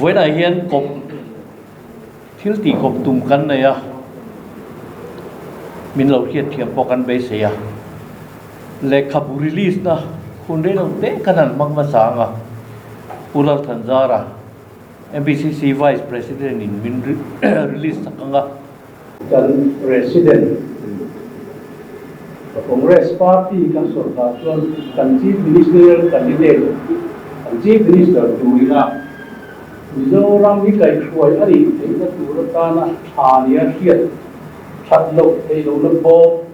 với đại hiền cột thiếu tỷ cột tùng căn này à mình lâu hiện thiệp vào căn bế xe à lệ khắp release na khuôn đấy đâu té cái này mang vào sáng à Ular Tanzara MPCC Vice President in min release sakanga kan President Congress Party kan sorkar kan Chief Ministerial Candidate kan Chief Minister Turina Mizoram ni kai thuai ari thei Turatana thania hiat thatlo thei lo na bo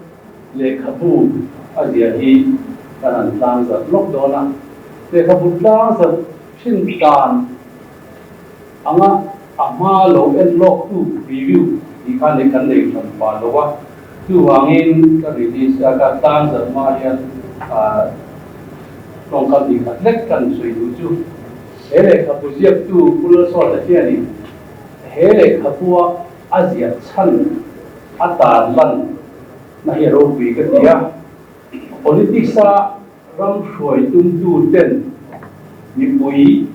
le khabu azia hi kan tang za lok dona le khabu tang za shin tan anga ama lo en lok tu review di kan le thon pa lo wa tu wangin ka release ka tang za ma ya tong ka di ka lek kan sui du chu hele khabu ziak tu pula so la hiani hele khapua azia chan ata lan na hero bi ka dia politics a ram shoi tum tu ten ni pui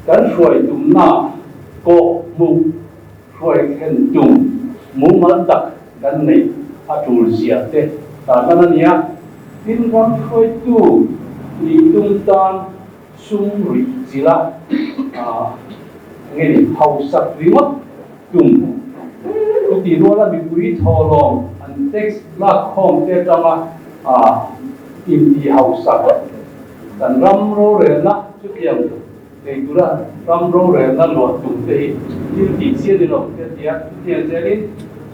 kan shoi tum na ko mu shoi khen tum mu ma tak kan nei a tur zia te ta kana nia tin ram shoi tu ni tum tan sum ri zila ngeni hausak rimot tum ti ro la bi pui tholong an text la khom te tama in ti hausak dan ram ro re na chu kiam te tura ram ro re na lo tu te tin ti sia de lo te tia tian zerin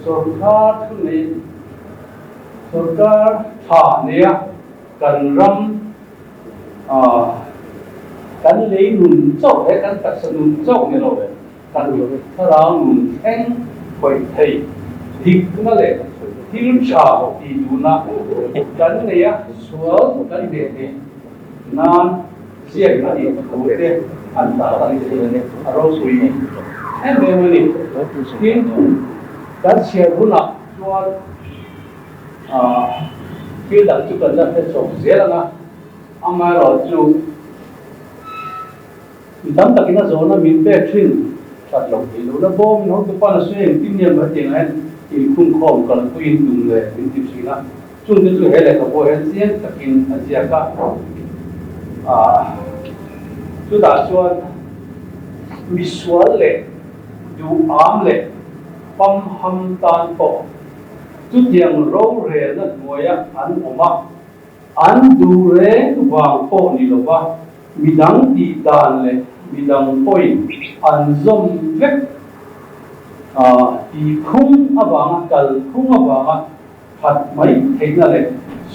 sarkar thu ne sarkar tha ne ya kan ram kan lấy nun chau hay kan tak nun chau ne lo kan thara nun theng khoi thei dik na le til cha ti du na kan ne ya sual kan de ne nan sia ka ni ko te an ta ta ni ne aro sui ni em me ni tin kan sia bu na sual khi đặt chu kan da te so zela na ama ro chu dam takina zona min pe thin chat lo ti lo na bom no to pa na se tin niam ba ting an in khum khom kan ku in tum le in ti sina chung te chu hele ka bo hen sian takin azia ka chu da chuan visual le du am le pam ham tan po chu tiang ro re na moya an oma an du re wang po ni lo ba midang ti dan le midang point an zom vek ti khung abanga kal khung abanga phat mai theina le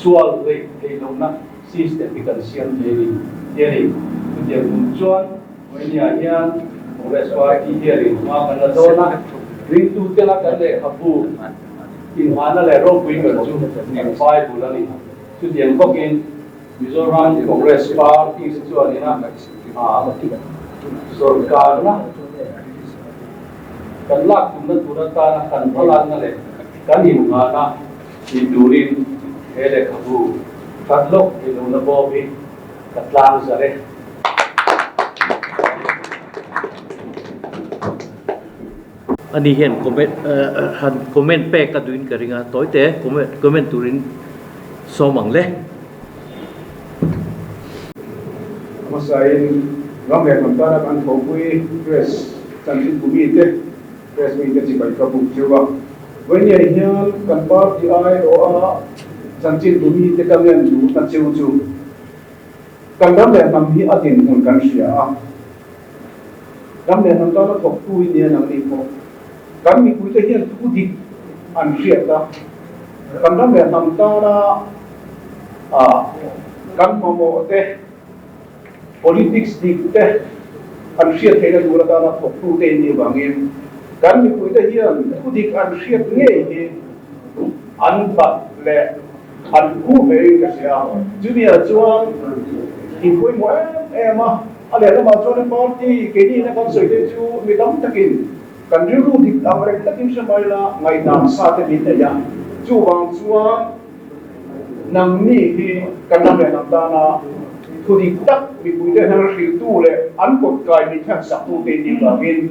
sual le theilo na system kan siam thei ni tu dia chuan wenia hian Congress Party here ma kan do na ring tu te la kan le habu in hana le ro pui kan chu ni fai bu la ni tu dia kokin Mizoram Congress Party chuan ina sarkar na kan lak tum na turata na kan phalan na le kan in nga na ti durin hele khabu katlok ti lo na bobi katlang sare ani hian comment pe ka duin ka ringa toite comment turin somang le masain ramai mentara kan kopui press cantik bumi te press media si baik kabuk juga wenya hian kan party ai oa cantik bumi te kalian ju kan ciu kan ramai nam hi atin pun kan sia ramai mentara kopui ni nang ni ko kan mi kui te hian tu dik an sia ta kan ramai mentara kan momo te politics dikte an sia thena durata na thoktu te ni bangin kan mi puita hian kudik an sia nge hi an pat le an ku me ka sia junior chuan in koi mo ema ale na ma chuan party ke ni na kan soi te chu mi dam takin kan ru dik amrek takin sa maila ngai nam sa te ni te ya chu wang chuan nang ni hi kan na me nam ta na thu đi đắc bị bùi tên hàng siêu tu lệ ăn cột cài bị thằng sạc tu tên đi vào bên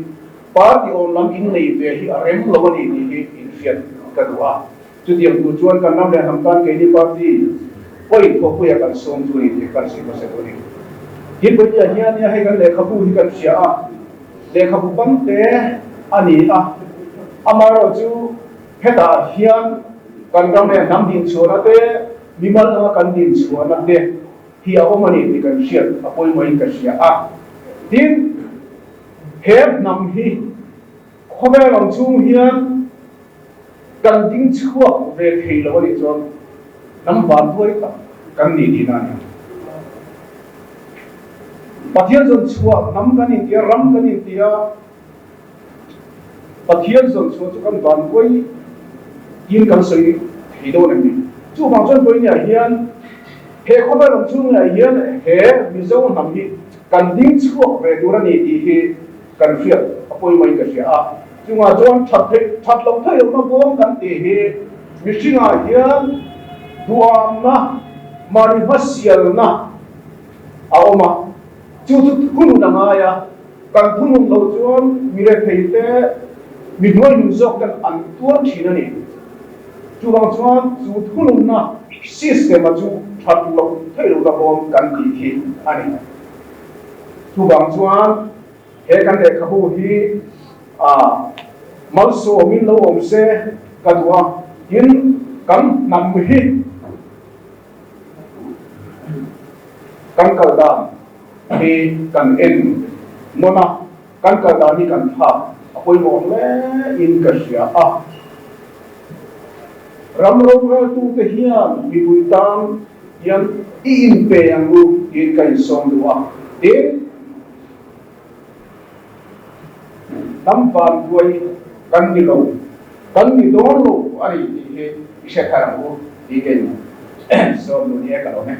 party on lam in này về hi rem lo ni ni in fiat ka dua chu diam tu chuan kan nam le ham tan ke ni party oi ko puya kan som tu ni kan si ko se tu ni hin bo ya hian ya hai kan le khabu hi kan sia a le khabu bang te ani a amaro chu heta hian kan ram le nam din chona te bimal na kan din chona te hi a omani ni kan sia apoi mai ka sia a tin hep nam hi khobe long chung hian kan ding chuak ve thei lo ni chon nam ban tuai ta kan ni di na ni pathian zon chuak nam kan in tia ram kan in tia pathian zon chuak chu kan ban koi yin kan sei thei do ni chu bang chon koi ni hian he khobe long chung ni hian he mi zo nam hi kan ding chuak ve tu ra ni ti hi kan fiat apoi mai ka sia a chunga chuan that lo thei lo bom kan ti hi mishinga hian duam na mari hasial na aoma chu chu khunu na nga ya kan thunum lo chuan mire thei te mi noi nu zok kan an tuan thina ni chu bang chuan chu thunum na system a chu that lo thei lo bom kan ti hi ani chu bang chuan he kan le khabu hi mal so min lo om se kadwa in kan nam hi kan kalda hi kan en nona kan kalda ni kan tha apoi mo le in ka sia a ram ro ga tu te hian mi bui tam yan in pe ang lu in kai som duwa in nam van tuai kan ni lo kan ni don lo ari he ise kharang ko ike so no ni ka lo ne